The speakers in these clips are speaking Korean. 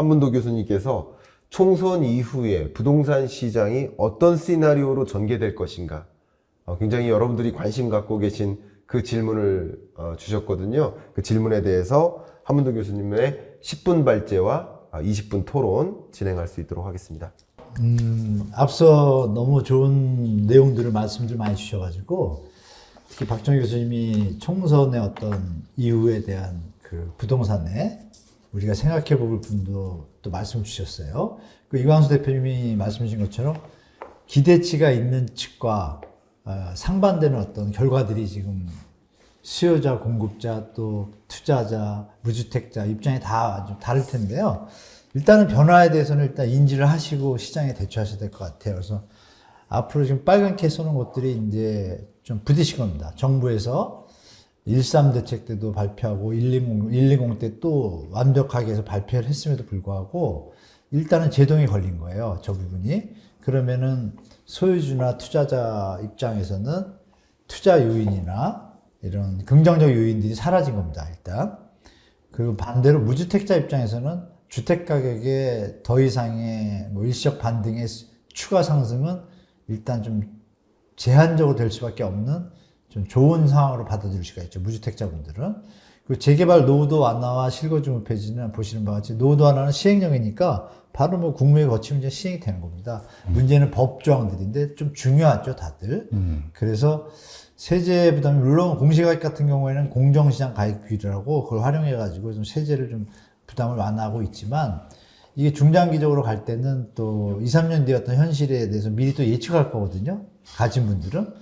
한문도 교수님께서 총선 이후에 부동산 시장이 어떤 시나리오로 전개될 것인가, 굉장히 여러분들이 관심 갖고 계신 그 질문을 주셨거든요. 그 질문에 대해서 한문도 교수님의 10분 발제와 20분 토론 진행할 수 있도록 하겠습니다. 앞서 너무 좋은 내용들을 말씀들 많이 주셔가지고, 특히 박정희 교수님이 총선의 어떤 이후에 대한 그 부동산에 우리가 생각해 볼 분도 또 말씀 주셨어요. 그 이광수 대표님이 말씀 주신 것처럼 기대치가 있는 측과 상반되는 어떤 결과들이 지금 수요자, 공급자, 또 투자자, 무주택자 입장이 다 좀 다를 텐데요. 일단은 변화에 대해서는 일단 인지를 하시고 시장에 대처하셔야 될 것 같아요. 그래서 앞으로 지금 빨갛게 쏘는 것들이 이제 좀 부딪힐 겁니다. 정부에서 13 대책 때도 발표하고 120 때 또 완벽하게 해서 발표를 했음에도 불구하고 일단은 제동이 걸린 거예요. 저 부분이. 그러면은 소유주나 투자자 입장에서는 투자 요인이나 이런 긍정적 요인들이 사라진 겁니다. 일단. 그리고 반대로 무주택자 입장에서는 주택 가격의 더 이상의 뭐 일시적 반등의 추가 상승은 일단 좀 제한적으로 될 수밖에 없는 좀 좋은 상황으로 받아들일 수가 있죠. 무주택자분들은. 그리고 재개발 노후도 완화와 실거주물 폐지는 보시는 바와 같이 노후도 완화는 시행령이니까 바로 뭐 국무회의 거치면 이제 시행이 되는 겁니다. 문제는 법 조항들인데 좀 중요하죠, 다들. 그래서 세제 부담이 물론 공시가격 같은 경우에는 공정시장 가액비율이라고 그걸 활용해가지고 좀 세제를 좀 부담을 완화하고 있지만 이게 중장기적으로 갈 때는 또 2, 3년 뒤 어떤 현실에 대해서 미리 또 예측할 거거든요. 가진 분들은.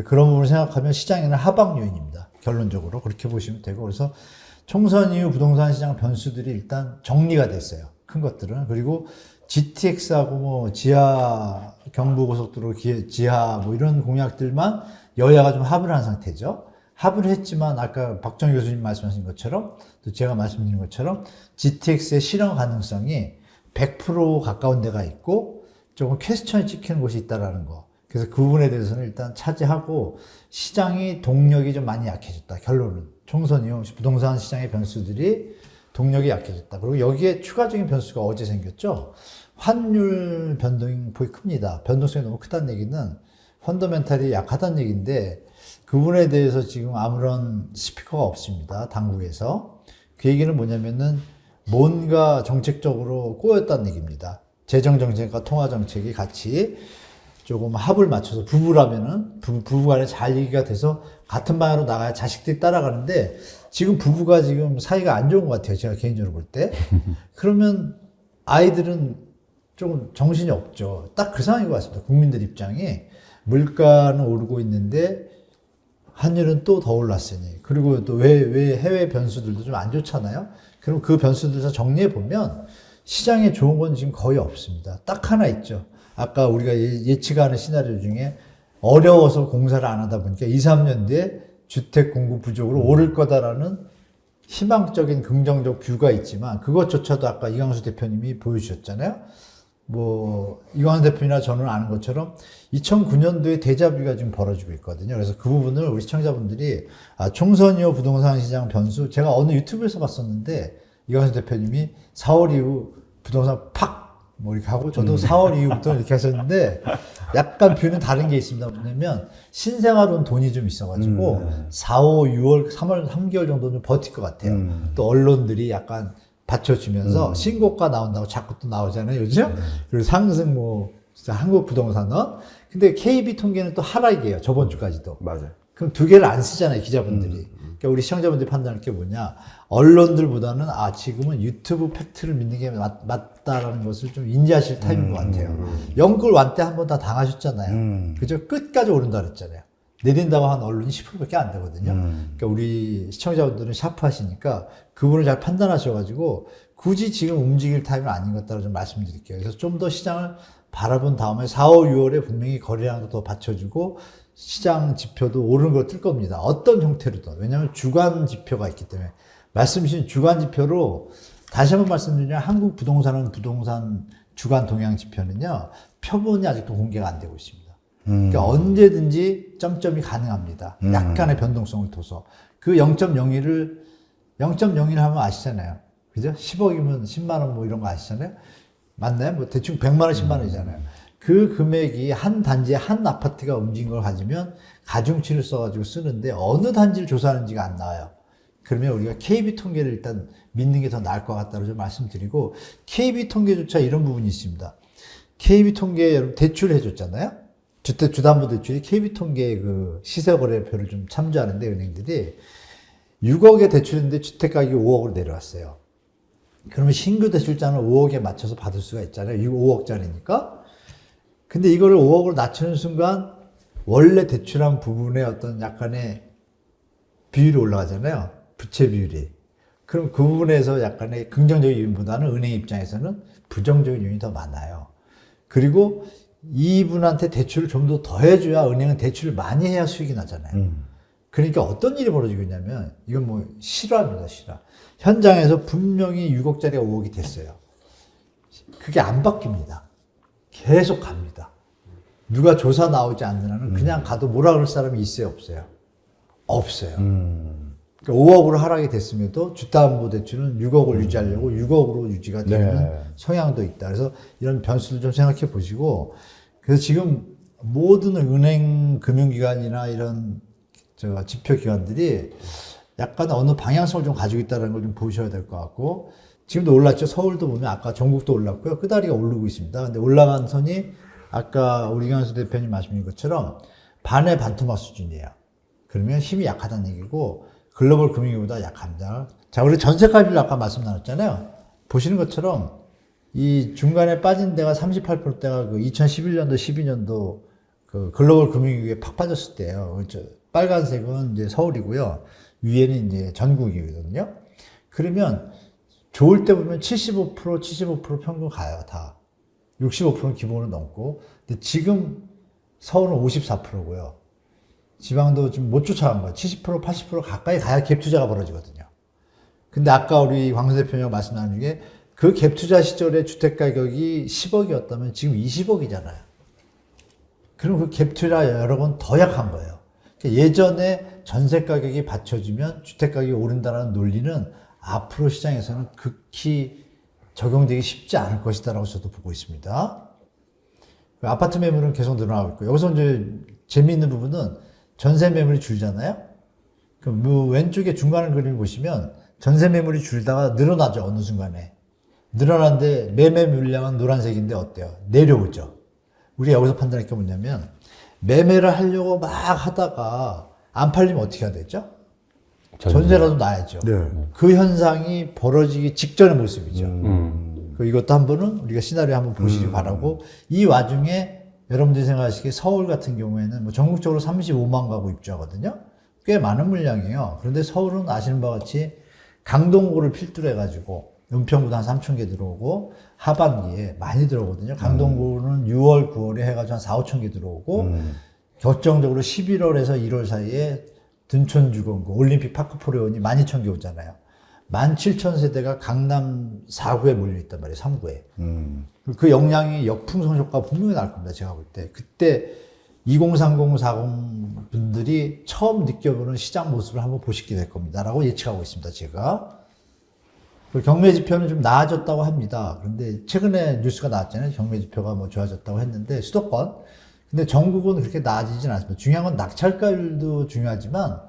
그런 부분을 생각하면 시장에는 하방 요인입니다. 결론적으로 그렇게 보시면 되고, 그래서 총선 이후 부동산 시장 변수들이 일단 정리가 됐어요. 큰 것들은. 그리고 GTX하고 뭐 지하 경부고속도로 지하 뭐 이런 공약들만 여야가 좀 합의를 한 상태죠. 합의를 했지만 아까 박정희 교수님 말씀하신 것처럼 또 제가 말씀드린 것처럼 GTX의 실현 가능성이 100% 가까운 데가 있고 조금 퀘스천이 찍히는 곳이 있다라는 거. 그래서 그 부분에 대해서는 일단 차지하고 시장이 동력이 좀 많이 약해졌다. 결론은 총선 이후 부동산 시장의 변수들이 동력이 약해졌다. 그리고 여기에 추가적인 변수가 어제 생겼죠. 환율 변동폭이 큽니다. 변동성이 너무 크다는 얘기는 펀더멘탈이 약하다는 얘기인데 그 부분에 대해서 지금 아무런 스피커가 없습니다. 당국에서. 그 얘기는 뭐냐면은 뭔가 정책적으로 꼬였다는 얘기입니다. 재정정책과 통화정책이 같이 조금 합을 맞춰서 부부라면은 부부간에 잘 얘기가 돼서 같은 방향으로 나가야 자식들이 따라가는데 지금 부부가 지금 사이가 안 좋은 것 같아요. 제가 개인적으로 볼 때. 그러면 아이들은 조금 정신이 없죠. 딱 그 상황인 것 같습니다. 국민들 입장이. 물가는 오르고 있는데 환율은 또 더 올랐으니. 그리고 또 왜 해외 변수들도 좀 안 좋잖아요. 그럼 그 변수들에서 정리해 보면 시장에 좋은 건 지금 거의 없습니다. 딱 하나 있죠. 아까 우리가 예측하는 시나리오 중에 어려워서 공사를 안 하다 보니까 2, 3년 뒤에 주택 공급 부족으로 오를 거다라는 희망적인 긍정적 뷰가 있지만 그것조차도 아까 이광수 대표님이 보여주셨잖아요. 뭐 이광수 대표님이나 저는 아는 것처럼 2009년도에 데자뷰가 지금 벌어지고 있거든요. 그래서 그 부분을 우리 시청자분들이 총선 이후 부동산 시장 변수 제가 어느 유튜브에서 봤었는데 이광수 대표님이 4월 이후 부동산 팍 뭐 이렇게 하고 저도 4월 이후부터 이렇게 하셨는데 약간 뷰는 다른 게 있습니다. 뭐냐면 신생아론 돈이 좀 있어가지고 4, 5, 6월, 3월, 3개월 정도는 버틸 것 같아요. 또 언론들이 약간 받쳐주면서 신고가 나온다고 자꾸 또 나오잖아요, 요즘. 그리고 상승 뭐 진짜 한국 부동산은. 근데 KB 통계는 또 하락이에요, 저번 주까지도. 맞아요. 그럼 두 개를 안 쓰잖아요, 기자분들이. 그러니까 우리 시청자분들이 판단할 게 뭐냐. 언론들보다는 지금은 유튜브 팩트를 믿는 게 맞다라는 것을 좀 인지하실 타임인 것 같아요. 영끌 완때 한 번 다 당하셨잖아요. 그죠? 끝까지 오른다 그랬잖아요. 내린다고 한 언론이 10%밖에 안 되거든요. 그러니까 우리 시청자분들은 샤프하시니까 그분을 잘 판단하셔가지고 굳이 지금 움직일 타임은 아닌 것 같다고 좀 말씀드릴게요. 그래서 좀 더 시장을 바라본 다음에 4, 5, 6월에 분명히 거래량도 더 받쳐주고 시장 지표도 오르는 걸 뜰 겁니다. 어떤 형태로든. 왜냐하면 주간 지표가 있기 때문에. 말씀 주신 주간 지표로 다시 한번 말씀드리면 한국 부동산은 부동산 주간 동향 지표는요. 표본이 아직도 공개가 안 되고 있습니다. 그러니까 언제든지 점점이 가능합니다. 약간의 변동성을 둬서. 그 0.01을 하면 아시잖아요. 그죠? 10억이면 10만 원 뭐 이런 거 아시잖아요? 맞나요? 뭐 대충 100만 원, 10만 원이잖아요. 그 금액이 한 단지에 한 아파트가 움직인 걸 가지면 가중치를 써가지고 쓰는데 어느 단지를 조사하는지가 안 나와요. 그러면 우리가 KB 통계를 일단 믿는 게 더 나을 것 같다고 좀 말씀드리고, KB 통계조차 이런 부분이 있습니다. KB 통계 여러분 대출해 줬잖아요. 주택주담보대출이 KB 통계 그 시세거래표를 좀 참조하는데 은행들이 6억에 대출했는데 주택가격이 5억으로 내려왔어요. 그러면 신규 대출자는 5억에 맞춰서 받을 수가 있잖아요. 5억짜리니까. 근데 이거를 5억으로 낮추는 순간 원래 대출한 부분의 어떤 약간의 비율이 올라가잖아요. 부채 비율이. 그럼 그 부분에서 약간의 긍정적인 요인보다는 은행 입장에서는 부정적인 요인이 더 많아요. 그리고 이분한테 대출을 좀 더 더해줘야 은행은 대출을 많이 해야 수익이 나잖아요. 그러니까 어떤 일이 벌어지고 있냐면, 이건 뭐 실화입니다, 실화. 현장에서 분명히 6억짜리가 5억이 됐어요. 그게 안 바뀝니다. 계속 갑니다. 누가 조사 나오지 않는 한은 그냥 가도 뭐라 그럴 사람이 있어요, 없어요? 없어요. 그러니까 5억으로 하락이 됐음에도 주담보대출은 6억을 유지하려고 6억으로 유지가 되는 네. 성향도 있다. 그래서 이런 변수를 좀 생각해 보시고, 그래서 지금 모든 은행, 금융기관이나 이런 지표기관들이 약간 어느 방향성을 좀 가지고 있다는 걸 좀 보셔야 될 것 같고, 지금도 올랐죠. 서울도 보면 아까 전국도 올랐고요. 끄다리가 오르고 있습니다. 근데 올라간 선이 아까 우리 강수 대표님 말씀인 것처럼 반의 반토막 수준이에요. 그러면 힘이 약하다는 얘기고, 글로벌 금융위보다 약합니다. 자, 우리 전세가율 아까 말씀 나눴잖아요. 보시는 것처럼 이 중간에 빠진 데가 38%대가 그 2011년도, 12년도 그 글로벌 금융위기에 팍 빠졌을 때예요. 빨간색은 이제 서울이고요. 위에는 이제 전국이거든요. 그러면 좋을 때 보면 75% 평균 가요, 다. 65%는 기본으로 넘고. 근데 지금 서울은 54%고요. 지방도 지금 못 쫓아간 거예요. 70%, 80% 가까이 가야 갭 투자가 벌어지거든요. 근데 아까 우리 광수 대표님 말씀 나눈 중에 그 갭 투자 시절에 주택 가격이 10억이었다면 지금 20억이잖아요. 그럼 그 갭 투자 여러 번 더 약한 거예요. 그러니까 예전에 전세 가격이 받쳐주면 주택 가격이 오른다는 논리는 앞으로 시장에서는 극히 적용되기 쉽지 않을 것이다라고 저도 보고 있습니다. 아파트 매물은 계속 늘어나고 있고, 여기서 이제 재미있는 부분은 전세 매물이 줄잖아요. 그럼 뭐 왼쪽에 중간을 그림을 보시면 전세 매물이 줄다가 늘어나죠, 어느 순간에. 늘어나는데 매매 물량은 노란색인데 어때요? 내려오죠. 우리가 여기서 판단할 게 뭐냐면, 매매를 하려고 막 하다가 안 팔리면 어떻게 해야 되죠? 전세라도 놔야죠. 네. 그 현상이 벌어지기 직전의 모습이죠. 이것도 한번은 우리가 시나리오 한번 보시기 바라고, 이 와중에 여러분들이 생각하시기에 서울 같은 경우에는 뭐 전국적으로 35만 가구 입주하거든요. 꽤 많은 물량이에요. 그런데 서울은 아시는 바와 같이 강동구를 필두로 해가지고 은평구도 한 3천 개 들어오고, 하반기에 많이 들어오거든요. 강동구는 6월, 9월에 해가지고 한 4, 5천 개 들어오고, 결정적으로 11월에서 1월 사이에 둔촌주공구, 올림픽 파크포레온이 12,000개 오잖아요. 17,000세대가 강남 4구에 몰려있단 말이에요, 3구에. 그 영향이 역풍성 효과 분명히 날 겁니다, 제가 볼 때. 그때 2030, 40 분들이 처음 느껴보는 시장 모습을 한번 보시게 될 겁니다. 라고 예측하고 있습니다, 제가. 경매 지표는 좀 나아졌다고 합니다. 그런데 최근에 뉴스가 나왔잖아요. 경매 지표가 뭐 좋아졌다고 했는데, 수도권. 근데 전국은 그렇게 나아지진 않습니다. 중요한 건 낙찰가율도 중요하지만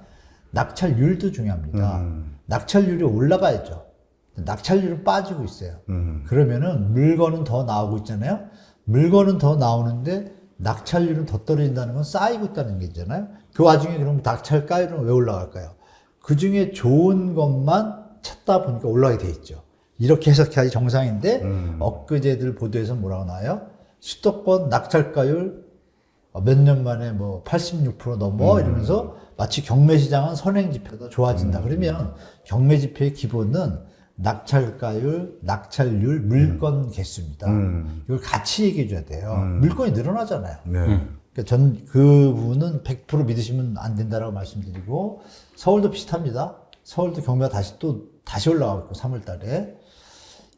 낙찰률도 중요합니다. 낙찰률이 올라가야죠. 낙찰률은 빠지고 있어요. 그러면은 물건은 더 나오고 있잖아요. 물건은 더 나오는데 낙찰률은 더 떨어진다는 건 쌓이고 있다는 게 있잖아요. 그 와중에 그럼 낙찰가율은 왜 올라갈까요? 그 중에 좋은 것만 찾다 보니까 올라가게 돼 있죠. 이렇게 해석해야지 정상인데, 엊그제들 보도에서 뭐라고 나와요? 수도권 낙찰가율 몇 년 만에 뭐 86% 넘어 이러면서 마치 경매 시장은 선행 지표가 좋아진다. 그러면 경매 지표의 기본은 낙찰가율, 낙찰률, 물건 개수입니다. 이걸 같이 얘기해 줘야 돼요. 물건이 늘어나잖아요. 네. 그러니까 그 부분은 100% 믿으시면 안 된다라고 말씀드리고, 서울도 비슷합니다. 서울도 경매가 다시 올라가고 있고, 3월 달에.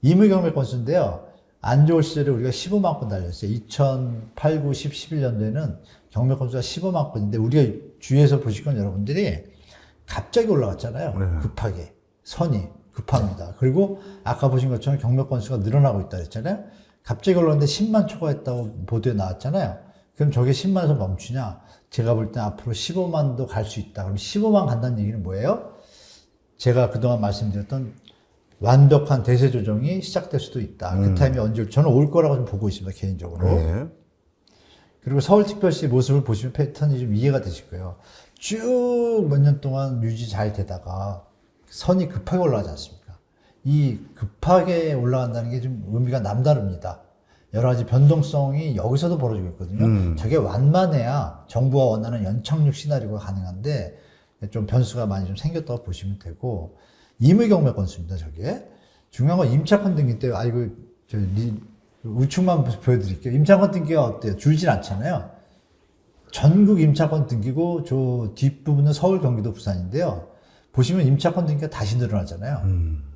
임의 경매 건수인데요. 안 좋을 시절에 우리가 15만 건 달렸어요. 2008, 9, 10, 11년도에는 경매 건수가 15만 건인데, 우리가 주위에서 보실 건 여러분들이 갑자기 올라갔잖아요. 급하게. 선이. 급합니다. 그리고 아까 보신 것처럼 경매 건수가 늘어나고 있다 그랬잖아요. 갑자기 올랐는데 10만 초과했다고 보도에 나왔잖아요. 그럼 저게 10만에서 멈추냐? 제가 볼 때 앞으로 15만도 갈 수 있다. 그럼 15만 간다는 얘기는 뭐예요? 제가 그동안 말씀드렸던 완벽한 대세 조정이 시작될 수도 있다. 그 타임이 언제 올지 저는 올 거라고 좀 보고 있습니다. 개인적으로. 네. 그리고 서울특별시 모습을 보시면 패턴이 좀 이해가 되실 거예요. 쭉 몇 년 동안 유지 잘 되다가 선이 급하게 올라가지 않습니까? 이 급하게 올라간다는 게 좀 의미가 남다릅니다. 여러 가지 변동성이 여기서도 벌어지고 있거든요. 저게 완만해야 정부가 원하는 연착륙 시나리오가 가능한데 좀 변수가 많이 좀 생겼다고 보시면 되고, 임의 경매 건수입니다. 저게 중요한 건 임차권 등기 때 우측만 보여드릴게요. 임차권 등기가 어때요? 줄진 않잖아요. 전국 임차권 등기고 저 뒷부분은 서울, 경기도, 부산인데요. 보시면 임차권 등기가 다시 늘어나잖아요.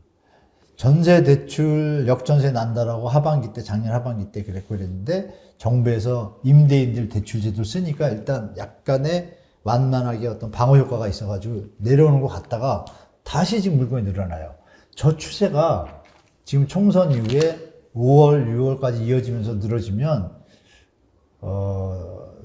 전세 대출 역전세 난다라고 하반기 때, 작년 하반기 때 그랬는데 정부에서 임대인들 대출 제도를 쓰니까 일단 약간의 완만하게 어떤 방어 효과가 있어가지고 내려오는 것 같다가 다시 지금 물건이 늘어나요. 저 추세가 지금 총선 이후에 5월, 6월까지 이어지면서 늘어지면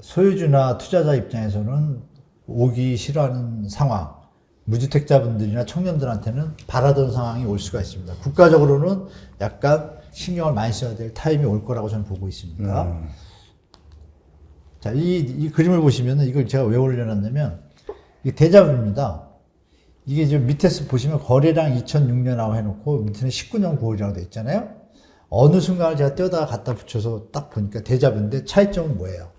소유주나 투자자 입장에서는 오기 싫어하는 상황, 무주택자분들이나 청년들한테는 바라던 상황이 올 수가 있습니다. 국가적으로는 약간 신경을 많이 써야 될 타임이 올 거라고 저는 보고 있습니다. 자, 이 그림을 보시면은 이걸 제가 왜 올려놨냐면 이게 대자뷰입니다. 이게 지금 밑에서 보시면 거래량 2006년하고 해놓고 밑에는 19년 9월이라고 돼 있잖아요. 어느 순간을 제가 떼어다가 갖다 붙여서 딱 보니까 대자뷰인데 차이점은 뭐예요?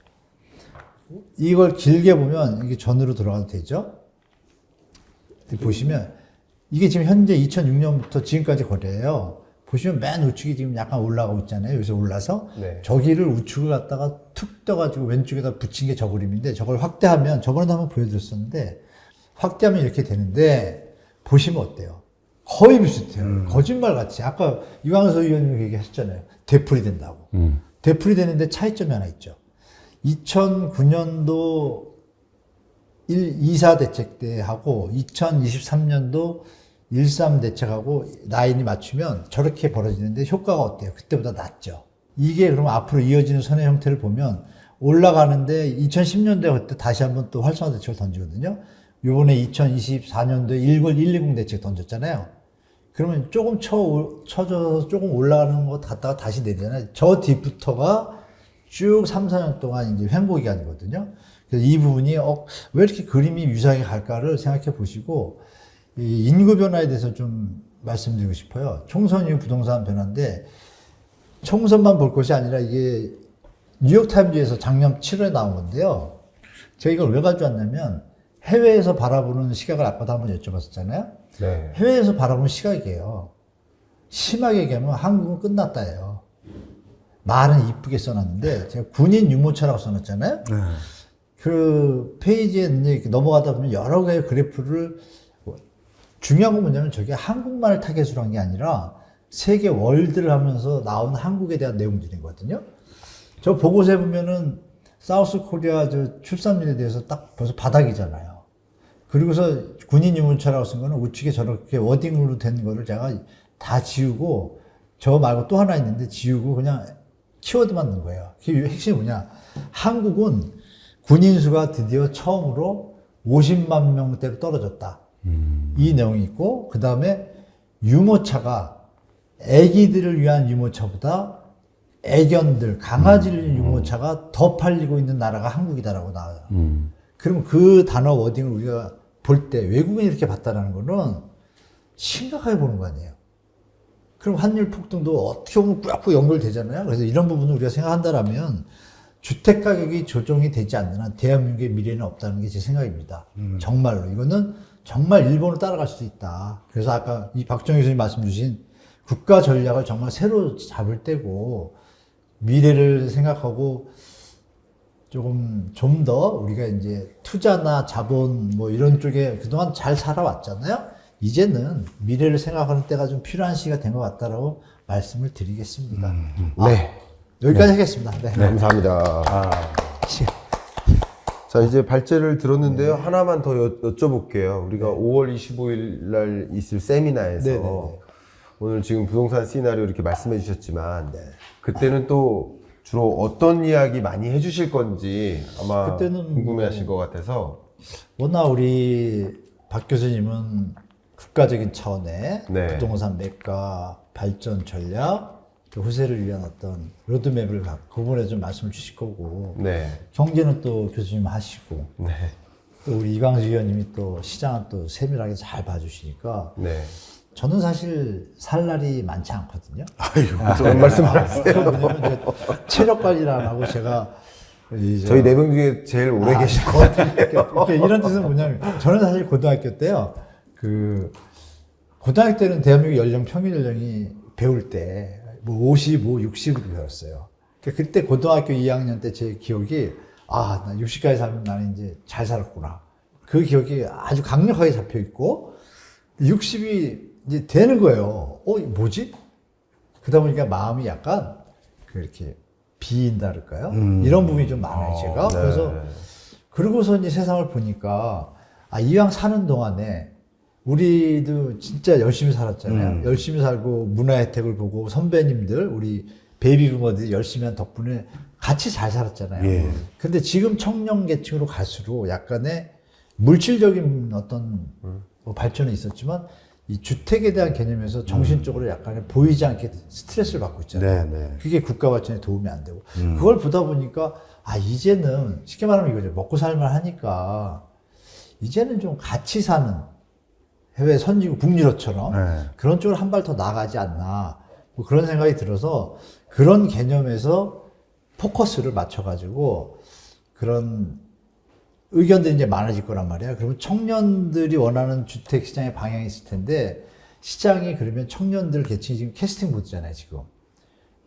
이걸 길게 보면 이게 전으로 들어가도 되죠? 보시면 이게 지금 현재 2006년부터 지금까지 거래예요. 보시면 맨 우측이 지금 약간 올라가고 있잖아요. 여기서 올라서 네. 저기를 우측을 갖다가 툭 떠가지고 왼쪽에다 붙인 게 저 그림인데 저걸 확대하면 저번에도 한번 보여드렸었는데 확대하면 이렇게 되는데 보시면 어때요? 거의 비슷해요. 거짓말같이. 아까 이광수 의원님이 얘기하셨잖아요. 되풀이 된다고. 되풀이 되는데 차이점이 하나 있죠. 2009년도 2.4 대책 때 하고 2023년도 1.3 대책하고 라인이 맞추면 저렇게 벌어지는데 효과가 어때요? 그때보다 낫죠. 이게 그럼 앞으로 이어지는 선의 형태를 보면 올라가는데 2010년도에 그때 다시 한번 또 활성화 대책을 던지거든요. 요번에 2024년도에 120 대책 던졌잖아요. 그러면 조금 쳐져서 조금 올라가는 것 갔다가 다시 내리잖아요. 저 뒤부터가 쭉 3, 4년 동안 이제 횡보 기간이거든요. 그래서 이 부분이 왜 이렇게 그림이 유사하게 갈까를 생각해 보시고, 이 인구 변화에 대해서 좀 말씀드리고 싶어요. 총선 이후 부동산 변화인데 총선만 볼 것이 아니라 이게 뉴욕타임즈에서 작년 7월에 나온 건데요. 제가 이걸 왜 가져왔냐면 해외에서 바라보는 시각을 아까도 한번 여쭤봤었잖아요. 네. 해외에서 바라보는 시각이에요. 심하게 얘기하면 한국은 끝났다예요. 말은 이쁘게 써놨는데 제가 군인 유모차라고 써놨잖아요. 그 페이지에 이렇게 넘어가다 보면 여러 개의 그래프를, 중요한 건 뭐냐면 저게 한국만을 타겟으로 한 게 아니라 세계 월드를 하면서 나온 한국에 대한 내용들이거든요. 저 보고서에 보면은 사우스 코리아 저 출산율에 대해서 딱 벌써 바닥이잖아요. 그리고서 군인 유모차라고 쓴 거는 우측에 저렇게 워딩으로 된 거를 제가 다 지우고, 저 말고 또 하나 있는데 지우고 그냥 키워드만 넣은 거예요. 그게 핵심이 뭐냐. 한국은 군인 수가 드디어 처음으로 50만 명대로 떨어졌다. 이 내용이 있고, 그 다음에 유모차가 애기들을 위한 유모차보다 애견들, 강아지를 위한 유모차가 더 팔리고 있는 나라가 한국이다라고 나와요. 그럼 그 단어 워딩을 우리가 볼 때 외국인이 이렇게 봤다라는 거는 심각하게 보는 거 아니에요. 그럼 환율 폭등도 어떻게 보면 꾸역꾸역 연결되잖아요. 그래서 이런 부분을 우리가 생각한다라면 주택 가격이 조정이 되지 않는 한 대한민국의 미래는 없다는 게 제 생각입니다. 정말로. 이거는 정말 일본을 따라갈 수도 있다. 그래서 아까 이 박정희 교수님 말씀 주신 국가 전략을 정말 새로 잡을 때고 미래를 생각하고 조금 좀 더 우리가 이제 투자나 자본 뭐 이런 쪽에 그동안 잘 살아왔잖아요. 이제는 미래를 생각하는 때가 좀 필요한 시기가 된 것 같다라고 말씀을 드리겠습니다. 네. 여기까지 하겠습니다. 네. 감사합니다. 자, 이제 발제를 들었는데요. 하나만 더 여쭤볼게요. 우리가 5월 25일 날 있을 세미나에서 네네네. 오늘 지금 부동산 시나리오 이렇게 말씀해 주셨지만 그때는 또 주로 어떤 이야기 많이 해주실 건지 아마 그때는 궁금해 하실 것 같아서. 워낙 우리 박 교수님은 국가적인 차원의 네. 부동산 매가 발전 전략, 또 후세를 위한 어떤 로드맵을 갖고 그 부분에 좀 말씀을 주실 거고, 네. 경제는 또 교수님 하시고, 네. 또 우리 이광수 의원님이 또 시장은 또 세밀하게 잘 봐주시니까, 네. 저는 사실 살 날이 많지 않거든요. 그런 말씀 하세요. 왜냐면 이제 체력 관리를 안 하고 제가 이제 저희 4명 중에 제일 오래 계실 것 같아요. 그러니까 이런 뜻은 뭐냐면 저는 사실 고등학교 때요. 고등학교 때는 대한민국 연령 평균 연령이 배울 때 뭐 55, 60으로 배웠어요. 그러니까 그때 고등학교 2학년 때 제 기억이 나 60까지 살면 나는 이제 잘 살았구나. 그 기억이 아주 강력하게 잡혀 있고 60이 이제 되는 거예요. 뭐지? 그러다 보니까 마음이 약간 그렇게 비인다 그럴까요? 이런 부분이 좀 많아요, 제가. 네. 그래서 그러고서 이제 세상을 보니까 이왕 사는 동안에 우리도 진짜 열심히 살았잖아요. 열심히 살고 문화 혜택을 보고 선배님들, 우리 베이비부머들이 열심히 한 덕분에 같이 잘 살았잖아요. 예. 근데 지금 청년 계층으로 갈수록 약간의 물질적인 어떤 뭐 발전은 있었지만 이 주택에 대한 개념에서 정신적으로 약간의 보이지 않게 스트레스를 받고 있잖아요. 네, 네. 그게 국가 발전에 도움이 안 되고. 그걸 보다 보니까 이제는 쉽게 말하면 이거죠. 먹고 살만 하니까 이제는 좀 같이 사는 해외 선진국 북유럽처럼 네. 그런 쪽으로 한 발 더 나가지 않나. 뭐 그런 생각이 들어서 그런 개념에서 포커스를 맞춰가지고 그런 의견들이 이제 많아질 거란 말이야. 그러면 청년들이 원하는 주택 시장의 방향이 있을 텐데 시장이 그러면 청년들 계층이 지금 캐스팅 모드잖아요, 지금.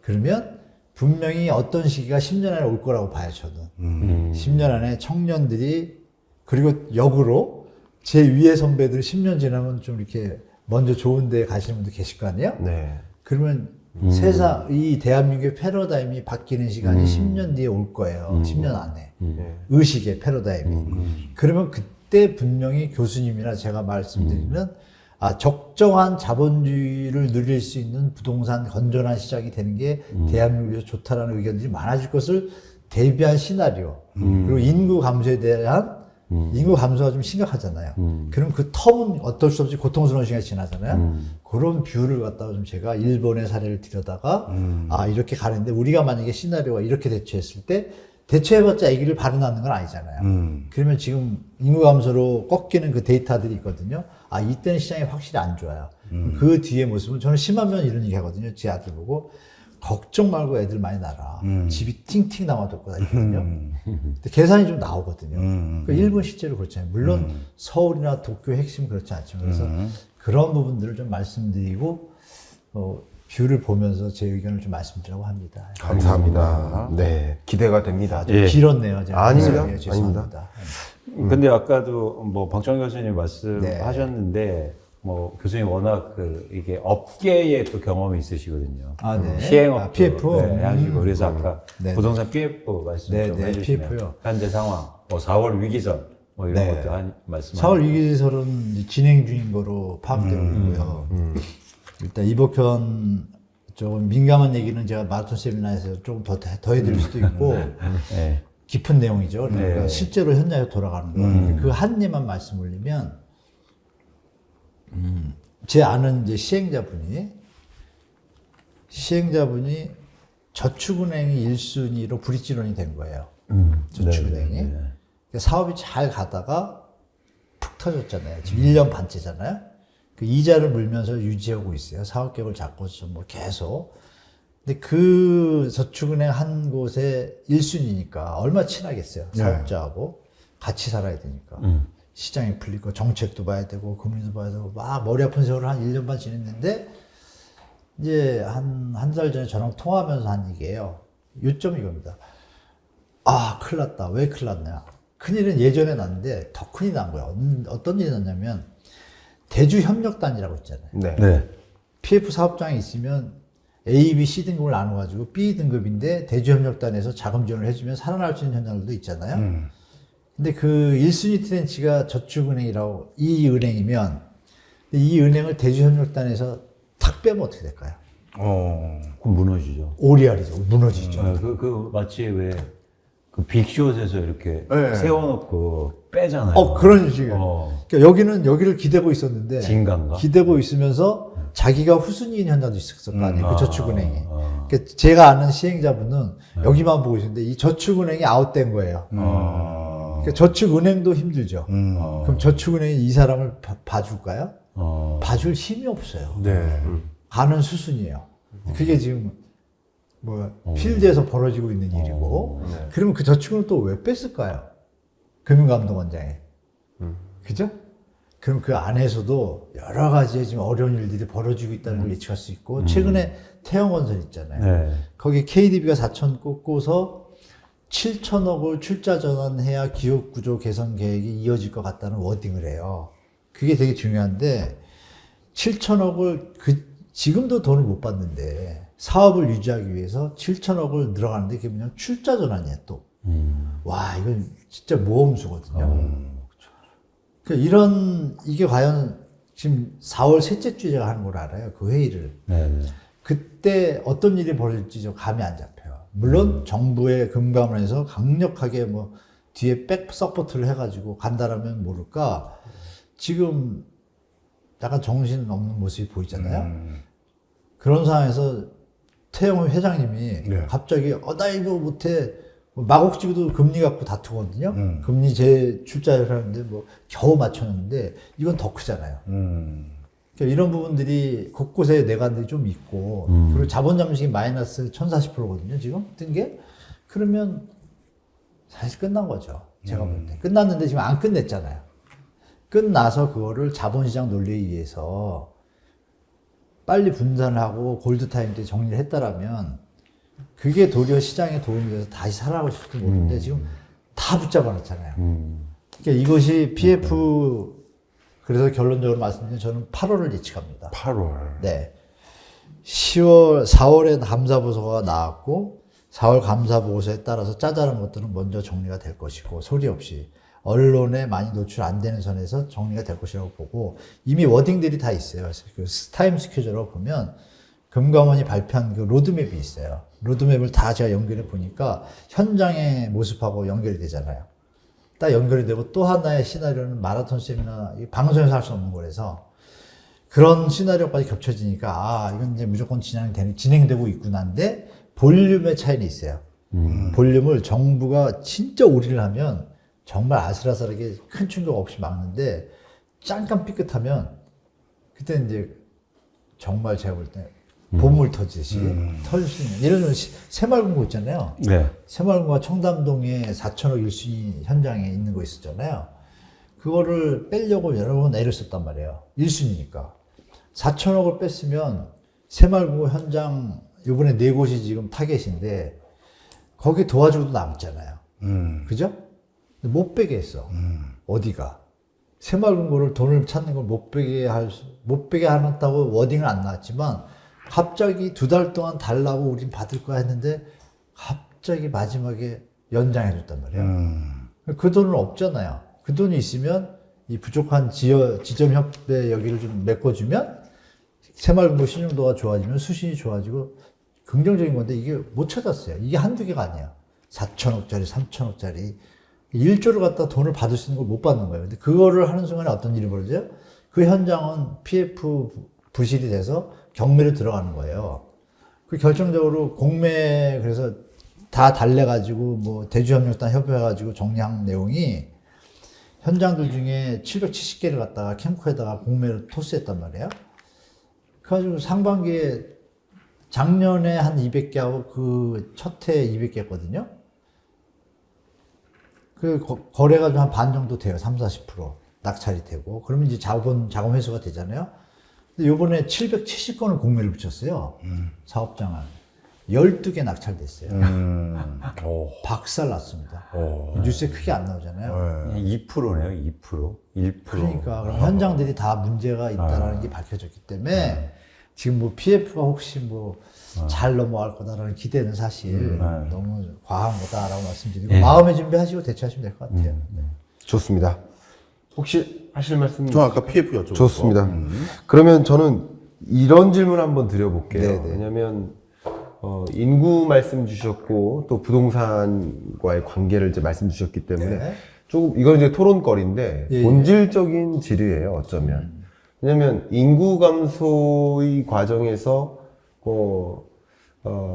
그러면 분명히 어떤 시기가 10년 안에 올 거라고 봐요, 저는. 10년 안에 청년들이 그리고 역으로 제 위에 선배들 10년 지나면 좀 이렇게 먼저 좋은 데 가시는 분들 계실 거 아니에요? 네. 그러면 세상, 이 대한민국의 패러다임이 바뀌는 시간이 10년 뒤에 올 거예요. 10년 안에. 의식의 패러다임이. 그러면 그때 분명히 교수님이나 제가 말씀드리는 적정한 자본주의를 누릴 수 있는 부동산 건전한 시장이 되는 게 대한민국에서 좋다라는 의견들이 많아질 것을 대비한 시나리오. 그리고 인구 감소에 대한 인구 감소가 좀 심각하잖아요. 그럼 그 텀은 어쩔 수 없이 고통스러운 시간이 지나잖아요. 그런 뷰를 갖다가 좀 제가 일본의 사례를 들여다가 이렇게 가는데 우리가 만약에 시나리오가 이렇게 대처했을 때 대처해봤자 아기를 바로 낳는 건 아니잖아요. 그러면 지금 인구 감소로 꺾이는 그 데이터들이 있거든요. 이때는 시장이 확실히 안 좋아요. 그 뒤에 모습은 저는 10만 명 이런 얘기 하거든요. 제 아들 보고. 걱정 말고 애들 많이 낳아라. 집이 팅팅 남아돌 거다 있거든요. 근데 계산이 좀 나오거든요. 그러니까 일본 실제로 그렇잖아요. 물론 서울이나 도쿄 핵심 그렇지 않지만 그래서 그런 부분들을 좀 말씀드리고 뷰를 보면서 제 의견을 좀 말씀드리려고 합니다. 감사합니다. 네. 기대가 됩니다. 좀 길었네요. 제가. 아닙니다. 네, 죄송합니다. 근데 아까도 뭐 박정 교수님 말씀하셨는데 네. 뭐 교수님 워낙 이게 업계에 또 경험이 있으시거든요. 네. 시행업 PF. 네, 하시고 그래서 아까 네. 부동산 PF 말씀 네, 좀 네, 해주시면 PF요. 현재 상황, 뭐 4월 위기설 뭐 이런 네. 것도 말씀. 4월 위기설은 이제 진행 중인 거로 파악되고 있고요. 일단 이복현 조금 민감한 얘기는 제가 마라톤 세미나에서 조금 더 해드릴 수도 있고 네. 깊은 내용이죠. 그러니까 네. 실제로 현장에서 돌아가는 거. 그 한 예만 말씀 올리면 제 아는 이제 시행자분이 저축은행이 1순위로 브릿지론이 된 거예요. 저축은행이. 네, 네, 네. 그러니까 사업이 잘 가다가 푹 터졌잖아요. 지금 1년 반째잖아요. 그 이자를 물면서 유지하고 있어요. 사업 계획을 잡고서 뭐 계속. 근데 그 저축은행 한 곳에 1순위니까 얼마나 친하겠어요. 사업자하고 같이 살아야 되니까. 시장이 풀리고 정책도 봐야 되고 금리도 봐야 되고 막 머리 아픈 세월을 한 1년 반 지냈는데 이제 한 달 전에 저랑 통화하면서 한 얘기예요. 요점이 이겁니다. 큰일 났다. 왜 큰일 났냐. 큰일은 예전에 났는데 더 큰일이 난 거야. 어떤 일이 났냐면 대주협력단이라고 있잖아요. 네. 네. PF 사업장이 있으면 A, B, C 등급을 나눠가지고 B 등급인데 대주협력단에서 자금 지원을 해주면 살아날 수 있는 현장들도 있잖아요. 근데 그 1순위 트렌치가 저축은행이라고 이 은행이면 이 은행을 대주협력단에서 탁 빼면 어떻게 될까요? 그럼 무너지죠. 오리알이죠. 무너지죠. 네, 마치 왜 그 빅숏에서 이렇게 네. 세워놓고 빼잖아요. 그런 식이에요. 어. 그러니까 여기는 여기를 기대고 있었는데 진간가? 기대고 있으면서 자기가 후순위인 현장도 있었을 거 아니에요. 그 저축은행이. 아. 그러니까 제가 아는 시행자분은 여기만 보고 있었는데 이 저축은행이 아웃된 거예요. 그러니까 저축은행도 힘들죠. 그럼 저축은행이 이 사람을 봐줄까요? 봐줄 힘이 없어요. 네. 가는 수순이에요. 그게 지금 필드에서 벌어지고 있는 일이고, 그러면 그 저축을 또 왜 뺐을까요? 금융감독원장에. 그죠? 그럼 그 안에서도 여러 가지 지금 어려운 일들이 벌어지고 있다는 걸 예측할 수 있고, 최근에 태영건설 있잖아요. 네. 거기 KDB가 4천 꽂고서 7천억을 출자 전환해야 기업 구조 개선 계획이 이어질 것 같다는 워딩을 해요. 그게 되게 중요한데, 7천억을 지금도 돈을 못 받는데, 사업을 유지하기 위해서 7천억을 들어가는데 그게 그냥 출자 전환이에요, 또. 와, 이건 진짜 모험수거든요. 그러니까 이게 과연 지금 4월 셋째 주에 제가 하는 걸 알아요, 그 회의를. 네. 그때 어떤 일이 벌어질지 저 감이 안 잡혀요. 물론 정부의 금감원에서 강력하게 뒤에 백 서포트를 해가지고 간다라면 모를까, 지금 약간 정신 없는 모습이 보이잖아요. 그런 상황에서 태영 회장님이 네. 갑자기 나 이거 못해, 마곡지구도 금리 갖고 다투거든요. 금리 재출자를 하는데 겨우 맞췄는데 이건 더 크잖아요. 그러니까 이런 부분들이 곳곳에 내관들이 좀 있고, 그리고 자본 잠식이 마이너스 1040%거든요, 지금 뜬 게. 그러면 사실 끝난 거죠. 제가 볼 때. 끝났는데 지금 안 끝냈잖아요. 끝나서 그거를 자본시장 논리에 의해서 빨리 분산을 하고 골드타임 때 정리를 했다라면 그게 도리어 시장에 도움이 돼서 다시 살아가실지도 모르는데 지금 다 붙잡아 놨잖아요. 그러니까 이것이 PF, 그래서 결론적으로 말씀드리면 저는 8월을 예측합니다. 8월. 네. 4월에 감사보고서가 나왔고 4월 감사보고서에 따라서 짜잘한 것들은 먼저 정리가 될 것이고, 소리 없이 언론에 많이 노출 안 되는 선에서 정리가 될 것이라고 보고, 이미 워딩들이 다 있어요. 그 타임 스케줄로 보면 금감원이 발표한 그 로드맵이 있어요. 로드맵을 다 제가 연결해 보니까 현장의 모습하고 연결이 되잖아요. 딱 연결이 되고, 또 하나의 시나리오는 마라톤 세미나, 방송에서 할 수 없는 거라서 그런 시나리오까지 겹쳐지니까 이건 이제 무조건 진행되고 있구나인데 볼륨의 차이는 있어요. 볼륨을 정부가 진짜 우리를 하면 정말 아슬아슬하게 큰 충격 없이 막는데, 잠깐 삐끗하면 그때 이제 정말 제가 볼 때 보물 터지듯이 터질 수 있는, 예를 들면 새마을금고 있잖아요. 네. 새마을금고가 청담동에 4천억 1순위 현장에 있는 거 있었잖아요. 그거를 빼려고 여러 번 애를 썼단 말이에요. 1순위니까 4천억을 뺐으면 새마을금고 현장 요번에 4곳이 지금 타겟인데 거기 도와주고도 남잖아요. 그죠? 근데 못 빼게 했어. 어디가? 새마을금고를 돈을 찾는 걸 못 빼게 하겠다고 워딩은 안 나왔지만, 갑자기 2달 동안 달라고 우린 받을 거야 했는데 갑자기 마지막에 연장해줬단 말이에요. 그 돈은 없잖아요. 그 돈이 있으면 이 부족한 지점협회 여기를 좀 메꿔주면 새마을금고 신용도가 좋아지면 수신이 좋아지고 긍정적인 건데, 이게 못 찾았어요. 이게 한두 개가 아니야. 4천억짜리, 3천억짜리. 1조를 갖다 돈을 받을 수 있는 걸 못 받는 거예요. 근데 그거를 하는 순간에 어떤 일이 벌어져요? 그 현장은 PF 부실이 돼서 경매를 들어가는 거예요. 그 결정적으로 공매, 그래서 다 달래가지고 대주협력단 협의해가지고 정리한 내용이 현장들 중에 770개를 갖다가 캠코에다가 공매를 토스했단 말이에요. 그래가지고 상반기에 작년에 한 200개 하고 그 첫 해에 200개 했거든요. 그 거래가 좀 한 반 정도 돼요. 30-40% 낙찰이 되고. 그러면 이제 자금 회수가 되잖아요. 근데 요번에 770건을 공매를 붙였어요. 사업장을. 12개 낙찰됐어요. 박살 났습니다. 뉴스에 크게 안 나오잖아요. 2%네요, 2%. 1%. 그러니까 그럼 현장들이 다 문제가 있다라는 게 밝혀졌기 때문에 지금 PF가 혹시 잘 넘어갈 거다라는 기대는 사실 너무 과한 거다라고 말씀드리고, 마음의 준비하시고 대처하시면 될 것 같아요. 좋습니다. 혹시 하실 말씀? 저 아까 PF 여쭤봤고. 좋습니다. 그러면 저는 이런 질문 한번 드려볼게요. 네네. 왜냐하면 인구 말씀 주셨고 또 부동산과의 관계를 이제 말씀 주셨기 때문에 네. 조금 이건 이제 토론거리인데 예, 예. 본질적인 질의예요. 어쩌면 왜냐하면 인구 감소의 과정에서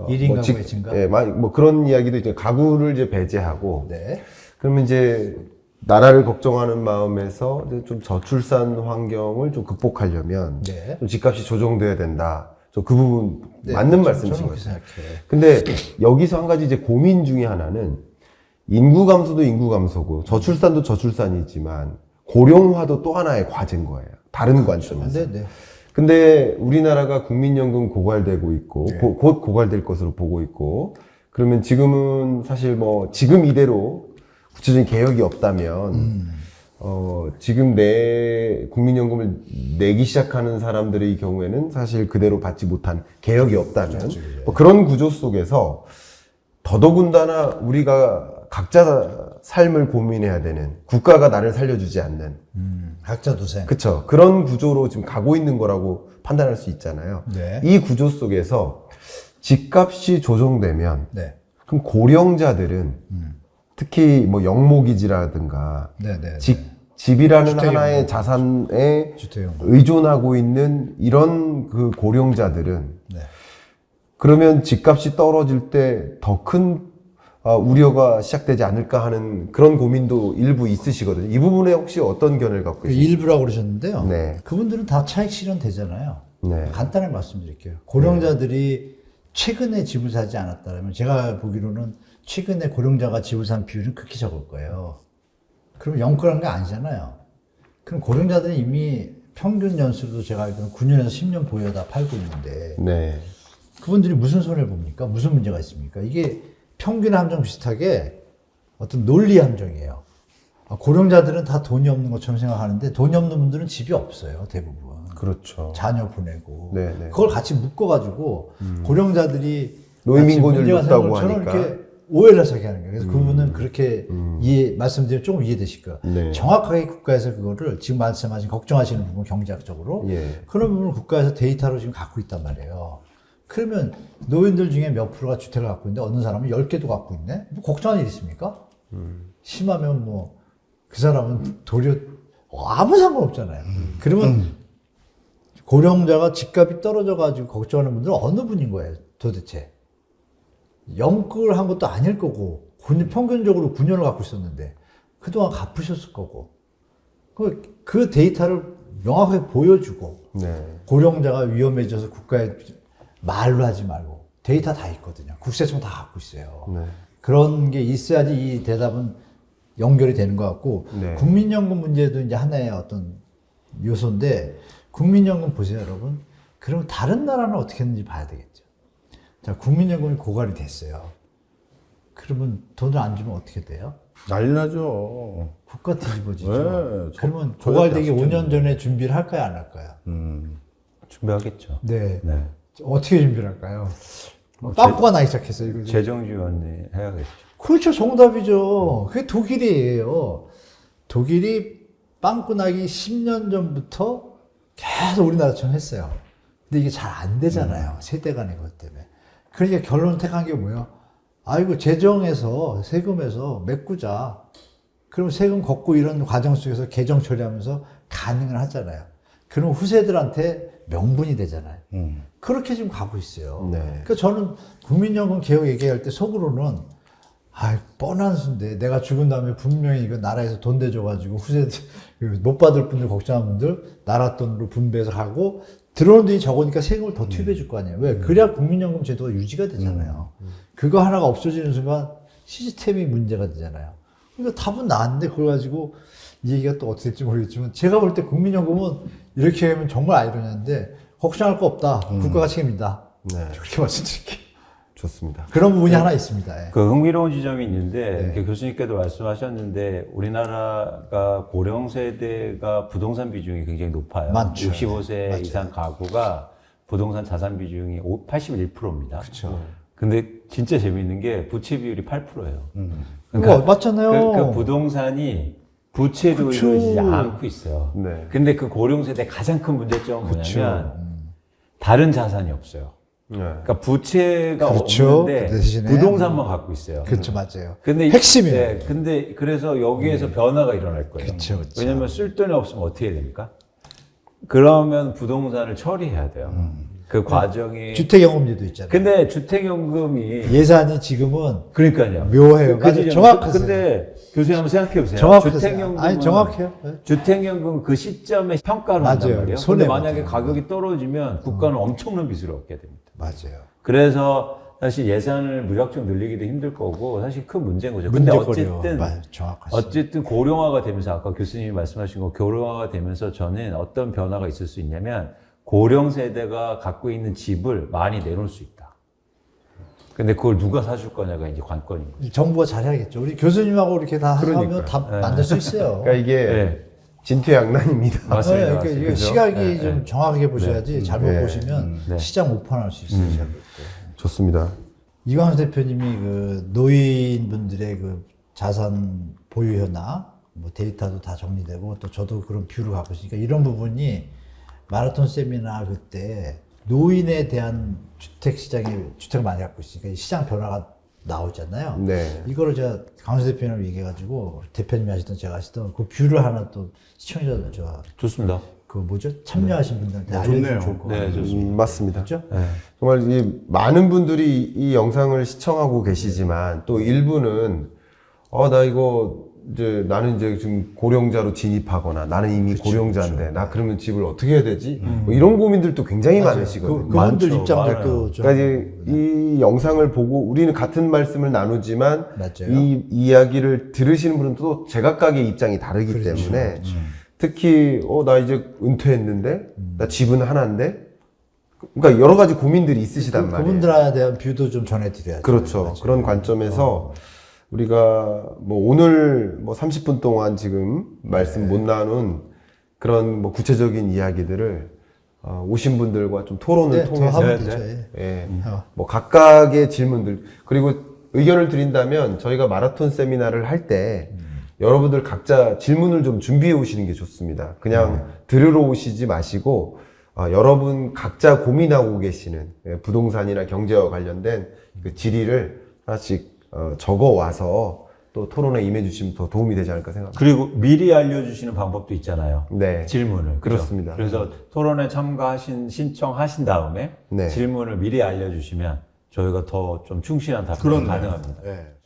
일인 가구의 증가? 예, 뭐 그런 이야기도 이제 가구를 이제 배제하고 네. 그러면 이제 나라를 걱정하는 마음에서 이제 좀 저출산 환경을 좀 극복하려면 네. 좀 집값이 조정돼야 된다. 저 그 부분 네, 맞는 저는 말씀이신 것 그렇게 같아요. 생각해요. 근데 여기서 한 가지 이제 고민 중에 하나는 인구 감소도 인구 감소고 저출산도 저출산이지만 고령화도 또 하나의 과제인 거예요. 다른 관점에서. 네, 네. 근데 우리나라가 국민연금 고갈되고 있고 곧 고갈될 것으로 보고 있고 그러면 지금은 사실 뭐 지금 이대로 구체적인 개혁이 없다면 지금 내 국민연금을 내기 시작하는 사람들의 경우에는 사실 그대로 받지 못한 개혁이 없다면 뭐 그런 구조 속에서 더더군다나 우리가 각자 삶을 고민해야 되는 국가가 나를 살려주지 않는 각자 도생. 그쵸. 그런 구조로 지금 가고 있는 거라고 판단할 수 있잖아요. 네. 이 구조 속에서 집값이 조정되면 네. 그럼 고령자들은 특히 뭐 영모기지라든가 네, 네. 집이라는 주택 하나의 영목. 자산에 주택연금. 의존하고 있는 이런 그 고령자들은 네. 그러면 집값이 떨어질 때 더 큰 우려가 시작되지 않을까 하는 그런 고민도 일부 있으시거든요. 이 부분에 혹시 어떤 견해를 갖고 그 계십니까? 일부라고 그러셨는데요. 네. 그분들은 다 차익 실현 되잖아요. 네. 간단하게 말씀드릴게요. 고령자들이 최근에 집을 사지 않았다면 제가 보기로는 최근에 고령자가 집을 산 비율은 극히 적을 거예요. 그럼 영끌한 게 아니잖아요. 그럼 고령자들이 이미 평균 연수도 제가 알기로는 9년에서 10년 보여다 팔고 있는데 네. 그분들이 무슨 손해를 봅니까? 무슨 문제가 있습니까? 이게 평균 함정 비슷하게 어떤 논리 함정이에요. 고령자들은 다 돈이 없는 것처럼 생각하는데 돈이 없는 분들은 집이 없어요, 대부분. 그렇죠. 자녀 보내고. 네, 네. 그걸 같이 묶어가지고 고령자들이 노인민고율 같이 문제가 높다고 생기면 저는 하니까. 이렇게 오해를 하게 하는 거예요. 그래서 그분은 그렇게 말씀드리면 조금 이해되실 거예요. 네. 정확하게 국가에서 그거를 지금 말씀하신 걱정하시는 부분 경제학적으로 예. 그런 부분을 국가에서 데이터로 지금 갖고 있단 말이에요. 그러면 노인들 중에 몇 프로가 주택을 갖고 있는데 어느 사람은 10개도 갖고 있네? 뭐 걱정할 일 있습니까? 심하면 뭐 그 사람은 도리어 아무 상관없잖아요. 그러면 고령자가 집값이 떨어져가지고 걱정하는 분들은 어느 분인 거예요, 도대체? 영끌을 한 것도 아닐 거고, 평균적으로 9년을 갖고 있었는데, 그동안 갚으셨을 거고, 그 데이터를 명확하게 보여주고, 네. 고령자가 위험해져서 국가에 말로 하지 말고, 데이터 다 있거든요. 국세청 다 갖고 있어요. 네. 그런 게 있어야지 이 대답은 연결이 되는 것 같고, 네. 국민연금 문제도 이제 하나의 어떤 요소인데, 국민연금 보세요, 여러분. 그럼 다른 나라는 어떻게 했는지 봐야 되겠죠. 자, 국민연금이 고갈이 됐어요. 그러면 돈을 안 주면 어떻게 돼요? 난리 나죠. 국가 뒤집어지죠. 네, 그러면 저희 고갈되기 약속했는데. 5년 전에 준비를 할까요, 안 할까요? 준비하겠죠. 네. 네. 어떻게 준비를 할까요? 빵꾸가 나기 시작했어요, 이거. 재정 지원을 해야겠죠. 그렇죠. 정답이죠. 그게 독일이에요. 독일이 빵꾸 나기 10년 전부터 계속 우리나라처럼 했어요. 근데 이게 잘 안 되잖아요. 세대 간의 것 때문에. 그러니까 결론을 택한 게 뭐예요? 아이고, 재정에서, 세금에서 메꾸자. 그럼 세금 걷고 이런 과정 속에서 개정 처리하면서 가능을 하잖아요. 그럼 후세들한테 명분이 되잖아요. 그렇게 지금 가고 있어요. 네. 그러니까 저는 국민연금 개혁 얘기할 때 속으로는 뻔한 수인데 내가 죽은 다음에 분명히 이거 나라에서 돈 대줘가지고 후세들 못 받을 분들 걱정하는 분들 나라 돈으로 분배해서 가고 들어오는 돈이 적으니까 세금을 더 투입해 줄 거 아니에요. 왜? 그래야 국민연금 제도가 유지가 되잖아요. 그거 하나가 없어지는 순간 시스템이 문제가 되잖아요. 그러니까 답은 나왔는데 그걸 가지고 이 얘기가 또 어떻게 될지 모르겠지만 제가 볼 때 국민연금은 이렇게 하면 정말 아이러니한데 걱정할 거 없다. 국가가 책임진다. 네. 그렇게 말씀드릴게요. 좋습니다. 그런 부분이 하나 있습니다. 예. 그 흥미로운 지점이 있는데 네. 이렇게 교수님께도 말씀하셨는데 우리나라가 고령 세대가 부동산 비중이 굉장히 높아요. 많죠. 65세 맞아요. 이상 가구가 부동산 자산 비중이 81%입니다. 그렇죠. 근데 진짜 재미있는 게 부채 비율이 8%예요. 그거 맞잖아요. 그 부동산이 부채도 그쵸. 이루어지지 않고 있어요. 네. 근데 그 고령 세대 가장 큰 문제점은 그쵸. 뭐냐면 다른 자산이 없어요. 네. 그러니까 부채가 그렇죠. 없는데 그 대신에 부동산만 갖고 있어요. 그렇죠, 맞아요. 근데 핵심이에요. 네, 근데 그래서 여기에서 변화가 일어날 거예요. 그쵸, 그쵸. 왜냐면 쓸 돈이 없으면 어떻게 해야 됩니까? 그러면 부동산을 처리해야 돼요. 그 과정이. 주택연금제도 있잖아요. 근데 주택연금이 예산이 지금은 그러니까요. 묘해요. 그지? 맞아요. 정확하세요. 근데 교수님 한번 생각해 보세요. 정확하세요. 주택연금은 아니, 정확해요. 네. 주택연금 그 시점에 평가를 한단 맞아요. 말이에요. 손해 근데 만약에 맞아요. 가격이 떨어지면 국가는 엄청난 빚을 얻게 됩니다. 맞아요. 그래서 사실 예산을 무작정 늘리기도 힘들 거고 사실 큰 문제인 거죠. 근데 문제거리요. 어쨌든 정확하시죠. 어쨌든 고령화가 되면서 아까 교수님이 말씀하신 거 고령화가 되면서 저는 어떤 변화가 있을 수 있냐면 고령 세대가 갖고 있는 집을 많이 내놓을 수 있다. 근데 그걸 누가 사줄 거냐가 이제 관건인 거죠. 정부가 잘해야겠죠. 우리 교수님하고 이렇게 다 그러니까요. 하면 다 만들 수 있어요. 그러니까 이게 네. 진퇴양난입니다. 맞습니다. 네, 그러니까 이게 그죠? 시각이 네, 좀 네. 정확하게 보셔야지 잘못 네. 보시면 네. 시장 못 판할 수 있어요. 잘못. 좋습니다. 이광수 대표님이 그 노인분들의 그 자산 보유 현황, 뭐 데이터도 다 정리되고 또 저도 그런 뷰를 갖고 있으니까 이런 부분이 마라톤 세미나 그때 노인에 대한 주택 시장에 주택을 많이 갖고 있으니까 이 시장 변화가 나오잖아요. 네. 이거를 제가 강수 대표님 얘기해가지고 대표님이 하시던 제가 하시던 그 뷰를 하나 또 시청자들 좋습니다. 그 뭐죠 참여하신 분들한테 좋네요. 알려주면 좋을 것 같아요. 네, 좋습니다. 맞습니다. 그렇죠? 네. 정말 이 많은 분들이 이 영상을 시청하고 계시지만 또 일부는 나 이거 이제 나는 이제 지금 고령자로 진입하거나 나는 이미 고령자인데 나 그러면 집을 어떻게 해야 되지? 뭐 이런 고민들도 굉장히 많으시거든요. 그분들 많죠. 입장도 많아요. 또 좀. 그러니까 이제 이 영상을 보고 우리는 같은 말씀을 나누지만 맞아요. 이 이야기를 들으시는 분은 또 제각각의 입장이 다르기 그렇죠. 때문에 특히 나 이제 은퇴했는데 나 집은 하나인데 그러니까 여러 가지 고민들이 있으시단 말이에요. 그분들에 대한 뷰도 좀 전해드려야죠. 그렇죠. 맞아요. 그런 관점에서 우리가 뭐 오늘 뭐 30분 동안 지금 말씀 못 나눈 그런 뭐 구체적인 이야기들을 오신 분들과 좀 토론을 네, 더 통해서 하면 되죠. 예. 예. 어. 뭐 각각의 질문들 그리고 의견을 드린다면 저희가 마라톤 세미나를 할 때 여러분들 각자 질문을 좀 준비해 오시는 게 좋습니다. 그냥 들으러 오시지 마시고 여러분 각자 고민하고 계시는 부동산이나 경제와 관련된 그 질의를 하나씩 적어 와서 또 토론에 임해 주시면 더 도움이 되지 않을까 생각합니다. 그리고 미리 알려주시는 방법도 있잖아요. 네. 질문을. 그죠? 그렇습니다. 그래서 토론에 신청하신 다음에 네. 질문을 미리 알려주시면 저희가 더 좀 충실한 답변이 그렇네요. 가능합니다. 예.